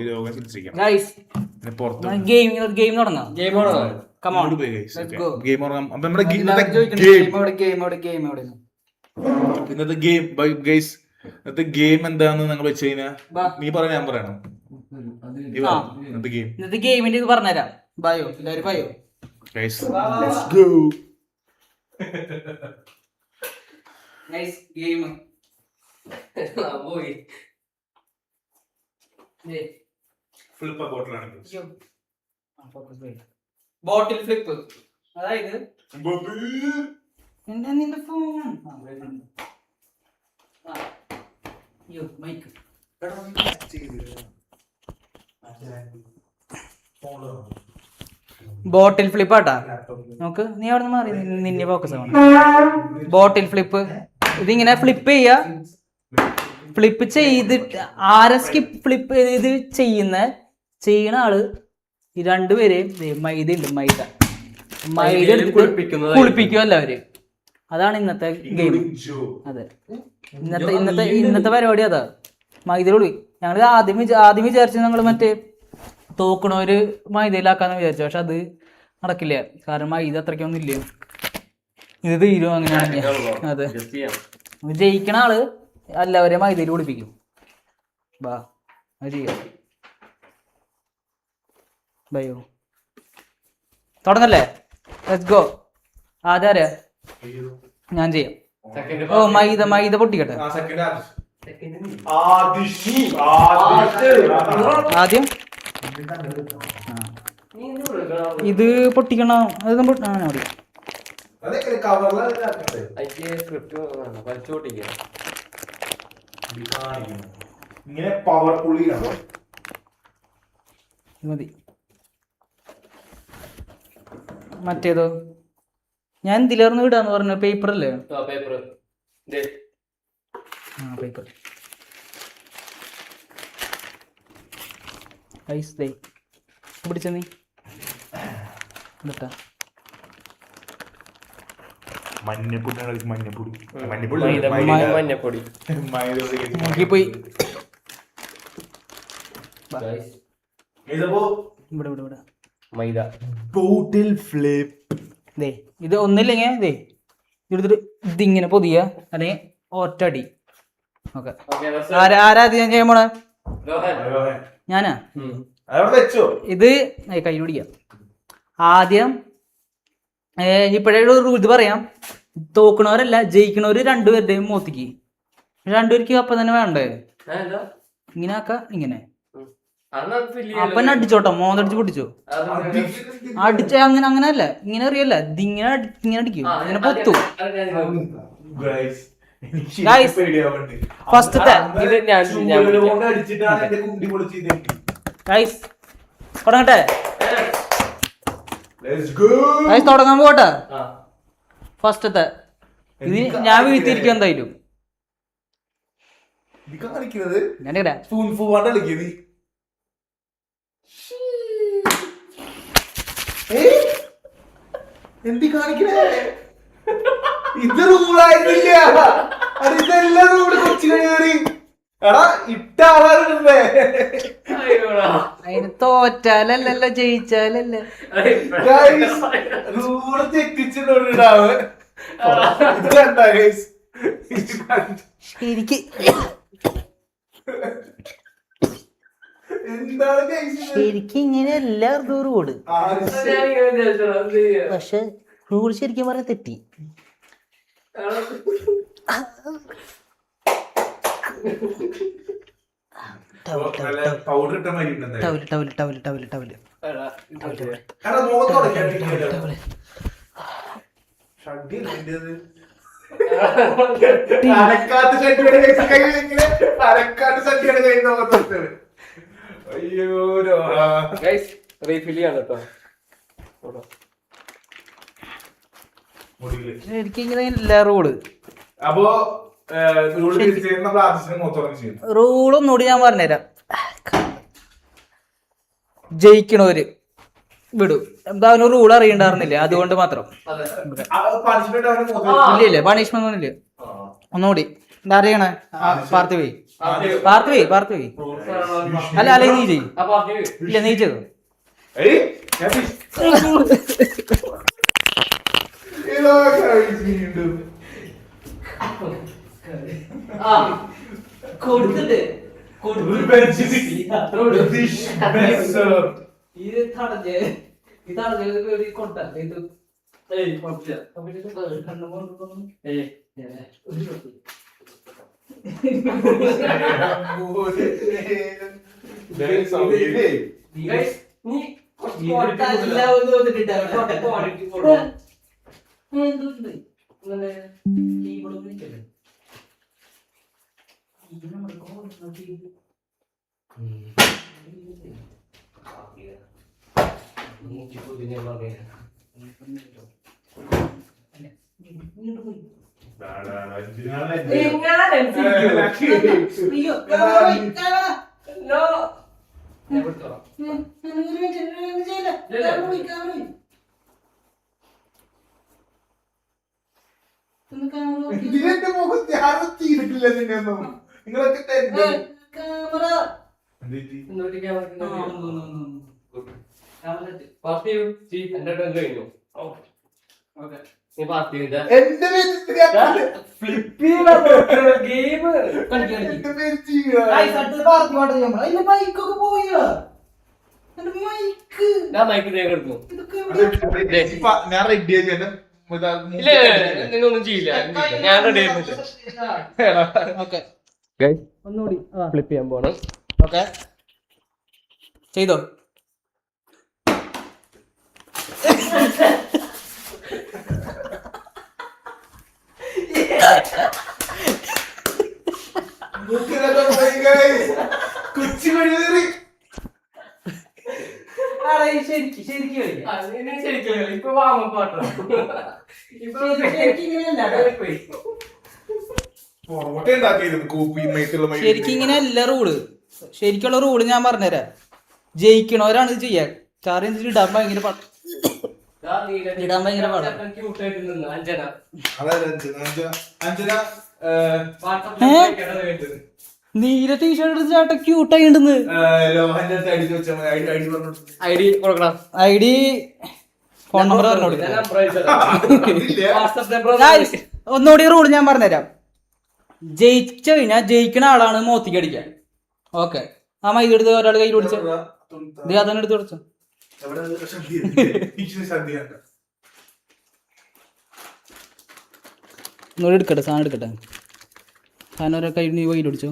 ഈ രോഗം ചികിത്സിക്കണം. ഗെയിം തുടങ്ങാം. ഇന്നത്തെ ഗെയിം എന്താന്ന് നിങ്ങൾ വെച്ച് കഴിഞ്ഞാൽ നീ പറയാൻ ഞാൻ പറയണം. ഇന്നത്തെ ഗെയിമിന്റെ ഇത് പറഞ്ഞുതരാം. ബയോ എല്ലാവരും ബയോ. ഗെയിം ബോട്ടിൽ ഫ്ലിപ്പ്. അതായത് എന്താ നിന്റെ ഫോൺ മൈക്ക് ബോട്ടിൽ ഫ്ലിപ്പ് ആട്ടാ. നോക്ക്, നീ അവിടെ നിന്ന് മാറി, നിന്നെ ഫോക്കസ് ആവണം. ബോട്ടിൽ ഫ്ലിപ്പ് ഇതിങ്ങനെ ഫ്ലിപ്പ് ചെയ്യാ. ഫ്ലിപ്പ് ചെയ്തിട്ട് ആരെ സ്കിപ്പ് ഫ്ലിപ്പ് ഇത് ചെയ്യണ ആള് ഈ രണ്ടുപേരെയും മൈദ ഉണ്ട്, മൈദ എടുത്തിട്ട് കുളിപ്പിക്കുമല്ലോ അവര്. അതാണ് ഇന്നത്തെ ഗെയിം. അതെ, ഇന്നത്തെ പരിപാടി അതാ. മൈദ കുളി. ഞങ്ങൾ ആദ്യം വിചാരിച്ചു ഞങ്ങൾ മറ്റേ തോക്കണവര് മൈദയിലാക്കാന്ന് വിചാരിച്ചു. പക്ഷെ അത് നടക്കില്ല, കാരണം മൈദ അത്രയ്ക്കൊന്നും ഇല്ല. ഇത് തീരും അങ്ങനെയാണെങ്കിൽ. അതെ, ജയിക്കണ ആള് എല്ലാവരെയും മൈദയിൽ കുളിപ്പിക്കും. ബാ അത് ചെയ്യാം. ബയോ തുടങ്ങല്ലേ? Let's go. ആദ്യം ഞാൻ ചെയ്യാം. ഓ മൈദ പൊട്ടിക്കട്ടെ ആദ്യം. ഇത് പൊട്ടിക്കണം. അത് മതി. മതി. മറ്റേതോ ഞാൻ ഇതിലേർന്ന് വിടാന്ന് പറഞ്ഞു. പേപ്പറല്ലേ? പേപ്പർ ഐസ് ദേ പിടിച്ച നീ മഞ്ഞപ്പൊടി പോയി. മൈദ ബോട്ടിൽ ഫ്ലിപ്പ്. ഇത് ഒന്നില്ലെങ്കിൽ ദേ എടുത്തിട്ട് ഇതിങ്ങനെ പൊതിയ, അല്ലെങ്കിൽ ഒറ്റടി. ഓക്കെ, ആരാദ്യം ചെയ്യാൻ പോണേ? ഞാനാ. ഇത് കൈ പിടിക്കാം. ആദ്യം ഇപ്പോഴേ ഇത് പറയാം. തോക്കണവരല്ല, ജയിക്കണവര് രണ്ടുപേരുടെയും മോത്തിക്ക്. രണ്ടുപേർക്ക് അപ്പം തന്നെ വേണ്ടേ? ഇങ്ങനെ ആക്ക, ഇങ്ങനെ അപ്പന്നെ അടിച്ചോട്ടോ. മോന്തടിച്ച് പൊട്ടിച്ചോ. അടിച്ച അങ്ങനെ അല്ല, ഇങ്ങനെ അറിയല്ല. ഇതിങ്ങനെ അടിക്കും, ഇങ്ങനെ പൊത്തു. ഫസ്റ്റത്തെ തുടങ്ങട്ടെ? തുടങ്ങാൻ പോട്ടെ. ഫസ്റ്റത്തെ ഇത് ഞാൻ വീഴ്ത്തിയിരിക്കും എന്തായാലും. എന്തി കാണിക്കണേ? ഇത് റൂളായിരുന്നില്ല. ഇതെല്ലാം റൂള് കൊച്ചു കയറി. എടാ ഇട്ട ആളാരുണ്ടേ. അതിന് തോറ്റാലല്ലോ ജയിച്ചാലല്ലേ. റൂള് തെറ്റിച്ചിട്ടുണ്ടാവ്. ഇത് കണ്ട ശരിക്ക് ശരിക്കും ഇങ്ങനെയല്ല റൂള്. പക്ഷെ റൂള് ശരിക്കും പറയാൻ തെറ്റി. ശരിക്കിങ്ങനെ റൂള്. അപ്പോ റൂളൊന്നുകൂടി ഞാൻ പറഞ്ഞുതരാം. ജയിക്കണവര് വിടും. എന്താ അവന് റൂൾ അറിയണ്ടായിരുന്നില്ല, അതുകൊണ്ട് മാത്രം. ഇല്ല പണിഷ്മെന്റ് ഒന്നുമില്ല. ഒന്നുകൂടി എന്താ അറിയണേ? പാർത്തി പോയി പാർത്ത് പോയി അല്ല അല്ലെങ്കിൽ നീ ചെയ്യും ഇല്ല നീ ചെയ്തു കൊടുത്തിട്ട് ഞാൻ റെഡി ഒന്നും ചെയ്യില്ല ഞാൻ റെഡി ഒന്നുകൂടി ഫ്ലിപ്പ് ചെയ്യാൻ പോണം. ഓക്കെ ചെയ്തോ ശരിക്കും ഇങ്ങനെ അല്ല റൂള്. ശരിക്കുള്ള റൂള് ഞാൻ പറഞ്ഞുതരാം. ജയിക്കണവരാണ് ഇത് ചെയ്യാൻ. ചാറി ഇടാൻ ഭയങ്കര ഇടാൻ ഭയങ്കര നീല ടീഷർട്ട് എടുത്ത് ചേട്ടൻ ക്യൂട്ടായി ഉണ്ടെന്ന്. ഐ ഡി ഫോൺ നമ്പർ പറഞ്ഞോളൂ. ഒന്നുകൂടി റൂൾ ഞാൻ പറഞ്ഞുതരാം. ജയിച്ചു കഴിഞ്ഞാൽ ജയിക്കണ ആളാണ് മോത്തിക്ക് അടിക്കാൻ. ഓക്കെ ആ മൈദ എടുത്ത് ഒരാൾ കയ്യിൽ പിടിച്ച അതന്നെ എടുത്ത് പിടിച്ചോ. ഒന്നുകൂടി എടുക്കട്ടെ, സാധനം എടുക്കട്ടെ. സാധനം ഒരാൾ കയ്യിൽ നീ കയ്യിൽ പിടിച്ചോ.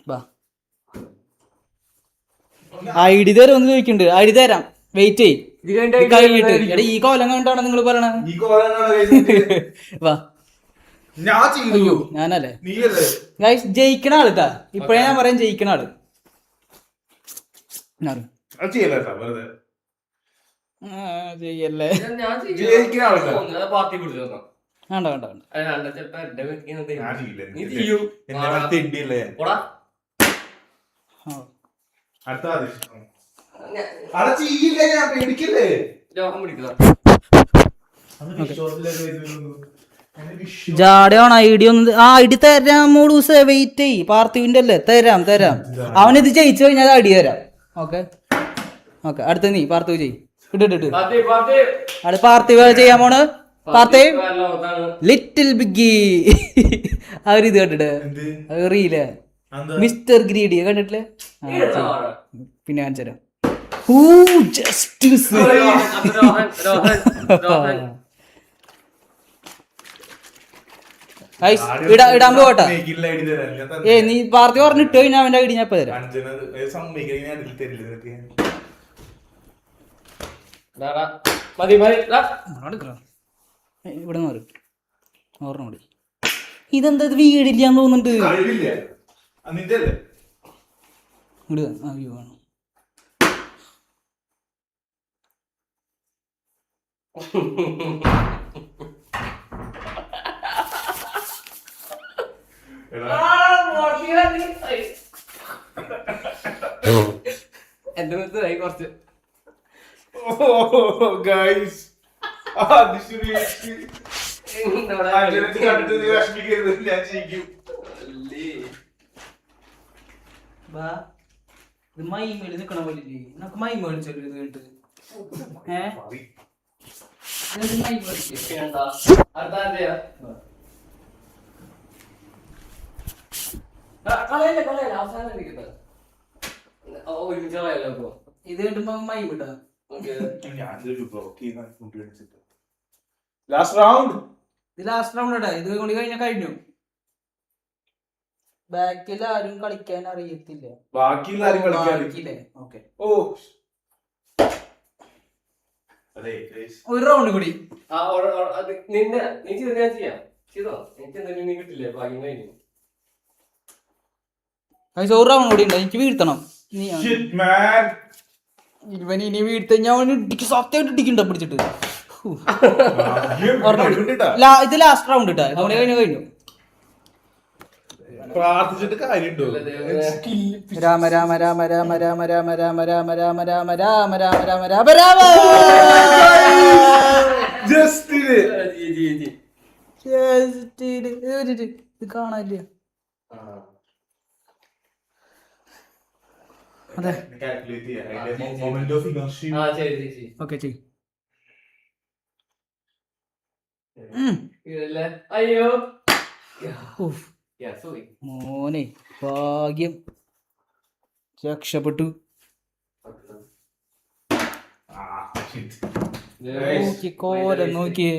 വാ ഐ ഡി തരാം. ഒന്ന് ചോദിക്കുന്നുണ്ട്. ഐ ഡി തരാം, വെയിറ്റ് ചെയ്യ്. കഴിഞ്ഞിട്ട് എടാ ഈ കോലം കണ്ടാണ് നിങ്ങൾ പറയണത്. വാ അയ്യോ ഞാനല്ലേ ഗൈസ് ജയിക്കണ ആളിട്ടാ. ഇപ്പഴേ ഞാൻ പറയാൻ ജയിക്കണ ആള്. ചെയ്യല്ലേ വേണ്ട വേണ്ട വേണ്ട. ജാടയാണ് ഐ ഡി ഒന്ന്. ആ ഐ ഡി തരാം മൂളൂസ്, വെയിറ്റ് ചെയ്യ്. പാർത്ഥിവിന്റെ അല്ലേ? തരാം തരാം. അവനിത് ജയിച്ചു കഴിഞ്ഞാൽ ഐ ഡി തരാം. ഓക്കെ ഓക്കെ അടുത്ത നീ പാർത്ഥിവ് ചെയ്യ്. ഇട്ടിട്ട് അത് പാർത്ഥിവ് ചെയ്യാൻ പോണ്. പാർത്ഥിവ് ലിറ്റിൽ ബിഗ്ഗി അവരിത് കണ്ടിട്ട് റീല മിസ്റ്റർ ഗ്രീഡി കണ്ടിട്ടില്ലേ? പിന്നെ കാണിച്ചുതരാം. ഇടാൻ പോട്ടെ. നീ പാർട്ടി പറഞ്ഞിട്ടോ ഞാൻ അവന്റെ ഐഡി ഞാൻ ഇപ്പൊ തരാം. ഇവിടെ മാറി ഓർമ്മ കൂടി. ഇതെന്താ വീടില്ലാന്ന് തോന്നുന്നുണ്ട്. ഇടുക അയ്യോ വേണം. എന്റെ മെത്തായി കുറച്ച് കണ്ടിട്ട് വാ. ഇത് മൈമേല് നിക്കണ പോലെ നമുക്ക് മൈമ കളിച്ചല്ലോ ഇത് കേട്ട്. മൈമ കളിച്ചു. അടുത്ത ആരുടെയാ? കളയല്ലേ അവസാനം ഇരിക്കുന്നത്. ഒരുമിച്ച് കളയല്ലോ അപ്പൊ. ഇത് കേട്ടുമ്പോ മൈമ ഇട്ടാ. Last round. ഇത് ലാസ്റ്റ് റൗണ്ട് ഇടാ. ഇത് കൊണ്ട് കഴിഞ്ഞാൽ കഴിഞ്ഞു. ബാക്കിൽ ആരും കളിക്കാൻ അറിയത്തില്ല. ബാക്കിയുള്ള ആരും കളിക്കാൻ ഓക്കെ. ഓ അതെ ഒരു റൗണ്ട് കൂടി. നിന്നെ നീ ചെയ്ത് ഞാൻ ചെയ്യാം. ചെയ്തോ? എനിക്ക് എന്തെങ്കിലും നീ കിട്ടില്ലേ? ഭാഗ്യം കഴിഞ്ഞു. ഒരു റൗണ്ട് കൂടി ഉണ്ട്. എനിക്ക് വീഴ്ത്തണം. ഇവൻ ഇനി വീഴ്ത്ത ഞാൻ ഇടിക്ക് സത്യമായിട്ട് ഇടിക്കണ്ട പിടിച്ചിട്ട്. ഇത് ലാസ്റ്റ് റൗണ്ട് ഇട്ടാ. ഇതുകൊണ്ട് കഴിഞ്ഞു. പ്രാർത്ഥിച്ചിട്ട് കാര്യമുണ്ടോ? രാമ രാമ രാമ രാമ രാമ രാമ രാമ രാമ രാമ രാമ രാമ രാമ രാമ രാമ രാമ. ഇത് കാണാനില്ല. അതെ ഓക്കെ ചെയ്. അയ്യോ മോനെ ഭാഗ്യം രക്ഷപ്പെട്ടു. കോലം നോക്കിയേ.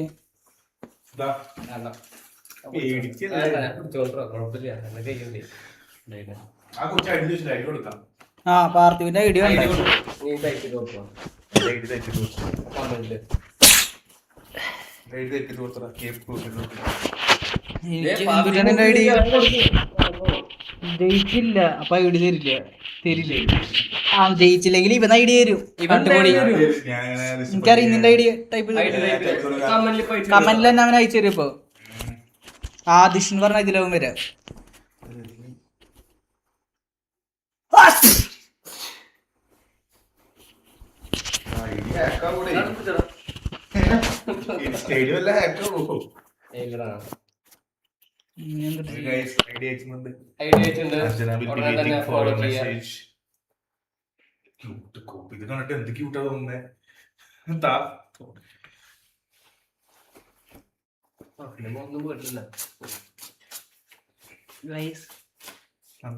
ആ പാർത്ഥിവിന്റെ ഐഡിയ ജയിച്ചില്ല. അപ്പൊ ഐഡിയ തരില്ല. ആ ജയിച്ചില്ലെങ്കിൽ ഇവൻ ഐഡിയ തരും. എനിക്കറിയാം നിന്റെ ഐഡിയ ടൈപ്പ്. കമന്റിൽ തന്നെ അവൻ അയച്ചു തരും. ഇപ്പൊ ആദിഷ് എന്ന് പറഞ്ഞ ഇതിലാവും വരാം. ഇത് കണ്ടിട്ട് എന്ത് ക്യൂട്ടാ തോന്നുന്നേ.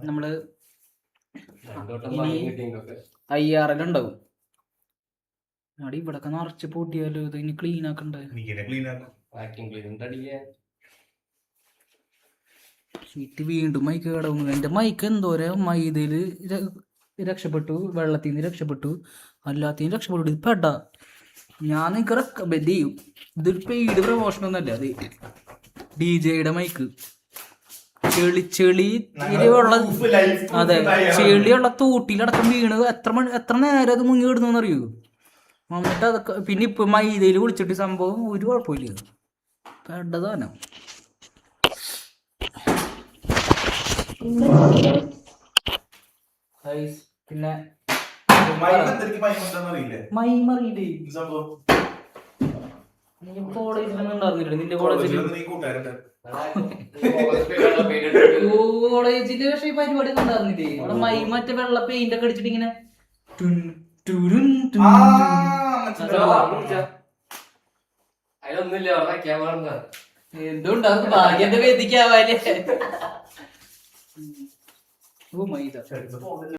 നമ്മള് IRL ഉണ്ടാവും. അടി ഇവിടൊക്കെ നിറച്ച് പൊട്ടിയാലോ. ഇത് ഇനി ക്ലീൻ ആക്കണ്ടേ. സീറ്റ് വീണ്ടും മൈക്ക് കടന്നു. എന്റെ മൈക്ക് എന്തോരം മൈദയില് രക്ഷപ്പെട്ടു, വെള്ളത്തിൽ നിന്ന് രക്ഷപ്പെട്ടു, അല്ലാത്തതിന് രക്ഷപ്പെട്ടു. ഇത് പെടാ. ഞാൻ നിങ്ങൾക്ക് റെക്കമെൻഡ് ചെയ്യും. ഇതൊരു പെയ്ഡ് പ്രമോഷൻ ഒന്നല്ല. അത് DJയുടെ മൈക്ക്. ചെളി വെള്ള അതെ ചെളിയുള്ള തൂട്ടിലടക്കം വീണ് എത്ര നേരം അത് മുങ്ങി വിടുന്നു അറിയൂ. എന്നിട്ട് അതൊക്കെ പിന്നെ ഇപ്പൊ മൈദയിൽ വിളിച്ചിട്ട് സംഭവം ഒരു കുഴപ്പമില്ല. പെട്ടതാനം. പിന്നെ മൈമറിയില്ലേ കോളേജിലൊന്നും ഉണ്ടായിരുന്നില്ല. നിന്റെ കോളേജില് പക്ഷെ ഈ പരിപാടി ഒന്നും ഉണ്ടായിരുന്നില്ലേ? അവിടെ മറ്റേ വെള്ള പെയിന്റ് ഒക്കെ അടിച്ചിട്ട് ഇങ്ങനെ എന്തുകൊണ്ട് ഭാഗ്യന്റെ വേദിക്കാവാലേ. ഓ മൈദ